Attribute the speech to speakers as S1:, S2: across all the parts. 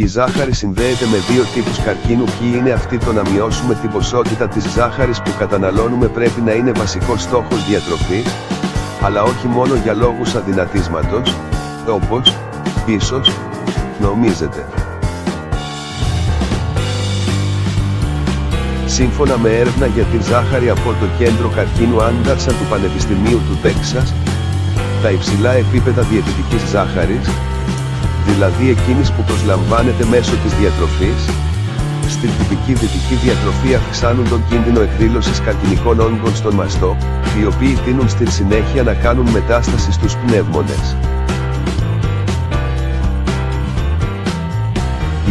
S1: Η ζάχαρη συνδέεται με δύο τύπους καρκίνου. Ποιοι είναι αυτοί? Το να μειώσουμε την ποσότητα της ζάχαρης που καταναλώνουμε πρέπει να είναι βασικός στόχος διατροφής, αλλά όχι μόνο για λόγους αδυνατίσματος, όπως, ίσως, νομίζετε. Σύμφωνα με έρευνα για την ζάχαρη από το Κέντρο Καρκίνου Anderson του Πανεπιστημίου του Τέξας, τα υψηλά επίπεδα διαιτητικής ζάχαρης, δηλαδή εκείνης που προσλαμβάνεται μέσω της διατροφής, στην τυπική δυτική διατροφή αυξάνουν τον κίνδυνο εκδήλωσης καρκινικών όγκων στον μαστό, οι οποίοι τείνουν στην συνέχεια να κάνουν μετάσταση στους πνεύμονες.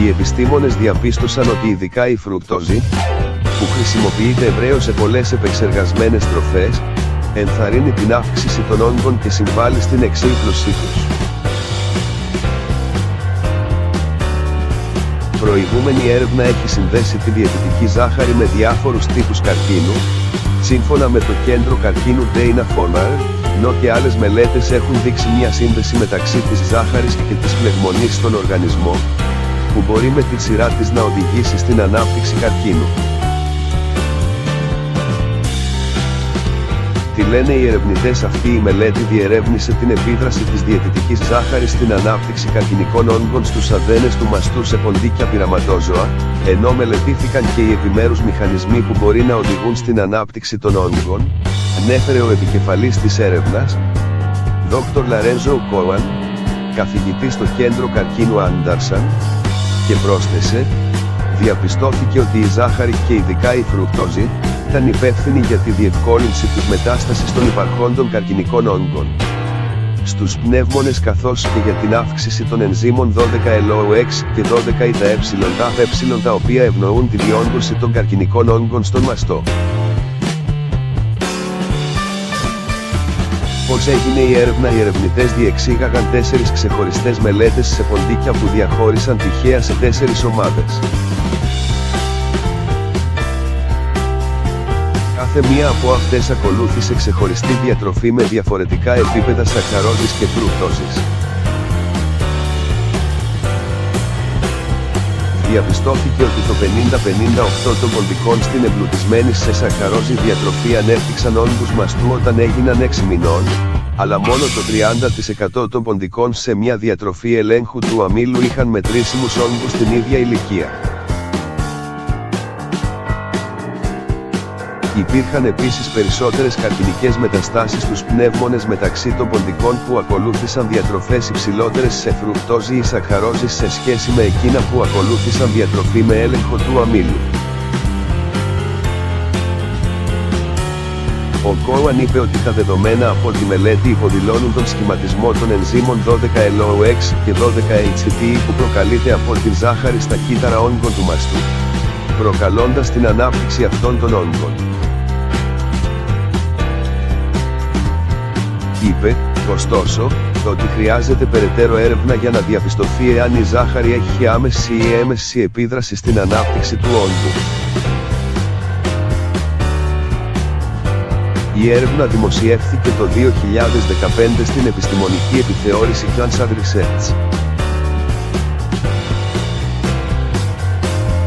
S1: Οι επιστήμονες διαπίστωσαν ότι ειδικά η φρουκτόζη, που χρησιμοποιείται ευρέως σε πολλές επεξεργασμένες τροφές, ενθαρρύνει την αύξηση των όγκων και συμβάλλει στην εξύφλωσή τους. Προηγούμενη έρευνα έχει συνδέσει τη διαιτητική ζάχαρη με διάφορους τύπους καρκίνου, σύμφωνα με το Κέντρο Καρκίνου Dana-Farber, ενώ και άλλες μελέτες έχουν δείξει μια σύνδεση μεταξύ της ζάχαρης και της φλεγμονής στον οργανισμό, που μπορεί με τη σειρά της να οδηγήσει στην ανάπτυξη καρκίνου. Τι λένε οι ερευνητές? Αυτή η μελέτη διερεύνησε την επίδραση της διαιτητικής ζάχαρης στην ανάπτυξη καρκινικών όγκων στους αδένες του μαστού σε ποντίκια πειραματόζωα, ενώ μελετήθηκαν και οι επιμέρους μηχανισμοί που μπορεί να οδηγούν στην ανάπτυξη των όγκων, ανέφερε ο επικεφαλής της έρευνας, Dr. Lorenzo Cohen, καθηγητής στο Κέντρο Καρκίνου Anderson, και πρόσθεσε, διαπιστώθηκε ότι η ζάχαρη και ειδικά η φρουκτόζη, ήταν υπεύθυνη για τη διευκόλυνση της μετάστασης των υπαρχόντων καρκινικών όγκων στους πνεύμονες, καθώς και για την αύξηση των ενζύμων 12-LOX και 12-ΙΤΑΕ, τα οποία ευνοούν τη διόγκωση των καρκινικών όγκων στον μαστό. Πώς έγινε η έρευνα? Οι ερευνητές διεξήγαγαν 4 ξεχωριστές μελέτες σε ποντίκια που διαχώρισαν τυχαία σε 4 ομάδες. Κάθε μία από αυτές ακολούθησε ξεχωριστή διατροφή με διαφορετικά επίπεδα σακχαρόζης και φρουκτόζης. Διαπιστώθηκε ότι το 50-58 των ποντικών στην εμπλουτισμένη σε σακχαρόζη διατροφή ανέπτυξαν όγκους μαστού όταν έγιναν 6 μηνών, αλλά μόνο το 30% των ποντικών σε μια διατροφή ελέγχου του αμύλου είχαν μετρήσιμους όγκους στην ίδια ηλικία. Υπήρχαν επίσης περισσότερες καρκινικές μεταστάσεις στους πνεύμονες μεταξύ των ποντικών που ακολούθησαν διατροφές υψηλότερες σε φρουκτόζη ή σακχαρόζη σε σχέση με εκείνα που ακολούθησαν διατροφή με έλεγχο του αμύλου. Ο Cohen είπε ότι τα δεδομένα από τη μελέτη υποδηλώνουν τον σχηματισμό των ενζύμων 12-LOX και 12-HTE που προκαλείται από την ζάχαρη στα κύτταρα όγκων του μαστού, προκαλώντας την ανάπτυξη αυτών των όγκων. Είπε, ωστόσο, ότι χρειάζεται περαιτέρω έρευνα για να διαπιστωθεί εάν η ζάχαρη έχει άμεση ή έμεση επίδραση στην ανάπτυξη του όγκου. Η έρευνα δημοσιεύθηκε το 2015 στην επιστημονική επιθεώρηση Cancer Research.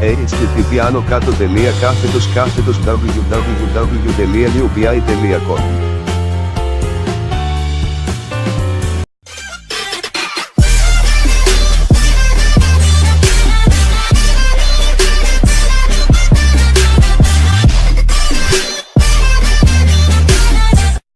S1: http://www.upi.com